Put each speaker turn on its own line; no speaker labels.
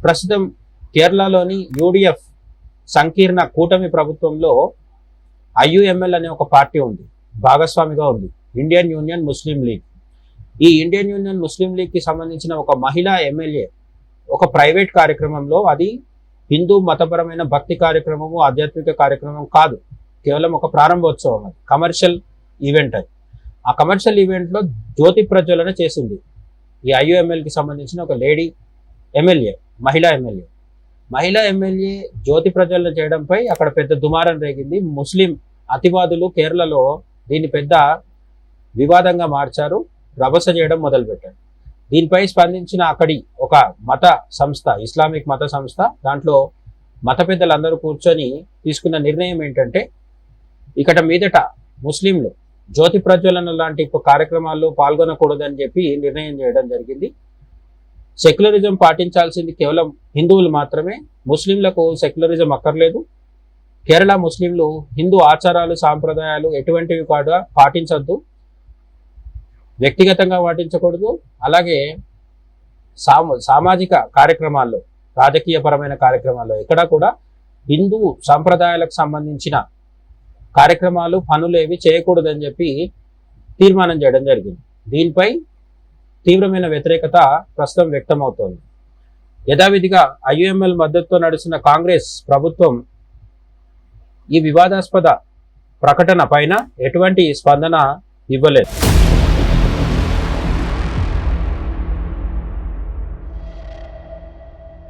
ప్రస్తుతం కేరళలోని యూడిఎఫ్ సంకీర్ణ కూటమి ప్రభుత్వంలో ఐయుఎంఎల్ అనే ఒక పార్టీ ఉంది, భాగస్వామిగా ఉంది, ఇండియన్ యూనియన్ ముస్లిం లీగ్. ఈ ఇండియన్ యూనియన్ ముస్లిం లీగ్కి సంబంధించిన ఒక మహిళా ఎమ్మెల్యే ఒక ప్రైవేట్ కార్యక్రమంలో, అది హిందూ మతపరమైన భక్తి కార్యక్రమము, ఆధ్యాత్మిక కార్యక్రమం కాదు, కేవలం ఒక ప్రారంభోత్సవం, అది కమర్షియల్ ఈవెంట్. అది ఆ కమర్షియల్ ఈవెంట్లో జ్యోతి ప్రజ్వలన చేసింది ఈ ఐయుఎంఎల్కి సంబంధించిన ఒక లేడీ ఎమ్మెల్యే, మహిళా ఎమ్మెల్యే జ్యోతి ప్రజ్వలన చేయడంపై అక్కడ పెద్ద దుమారం రేగింది. ముస్లిం అతివాదులు కేరళలో దీన్ని పెద్ద వివాదంగా మార్చారు, రభస చేయడం మొదలుపెట్టారు. దీనిపై స్పందించిన అక్కడి ఒక మత సంస్థ, ఇస్లామిక్ మత సంస్థ, దాంట్లో మత పెద్దలందరూ కూర్చొని తీసుకున్న నిర్ణయం ఏంటంటే, ఇకట మీదట ముస్లింలు జ్యోతి ప్రజ్వలన లాంటి కార్యక్రమాల్లో పాల్గొనకూడదని చెప్పి నిర్ణయం చేయడం జరిగింది. సెక్యులరిజం పాటించాల్సింది కేవలం హిందువులు మాత్రమే, ముస్లింలకు సెక్యులరిజం అక్కర్లేదు. కేరళ ముస్లింలు హిందూ ఆచారాలు సాంప్రదాయాలు ఎటువంటివి కూడా పాటించద్దు, వ్యక్తిగతంగా పాటించకూడదు. అలాగే సామాజిక కార్యక్రమాల్లో, రాజకీయపరమైన కార్యక్రమాల్లో ఎక్కడా కూడా హిందూ సాంప్రదాయాలకు సంబంధించిన కార్యక్రమాలు, పనులు ఏవి చేయకూడదని చెప్పి తీర్మానం చేయడం జరిగింది. దీనిపై తీవ్రమైన వ్యతిరేకత ప్రస్తుతం వ్యక్తమవుతోంది. యథావిధిగా ఐయుఎంఎల్ మద్దతుతో నడుస్తున్న కాంగ్రెస్ ప్రభుత్వం ఈ వివాదాస్పద ప్రకటన పైన ఎటువంటి స్పందన ఇవ్వలేదు.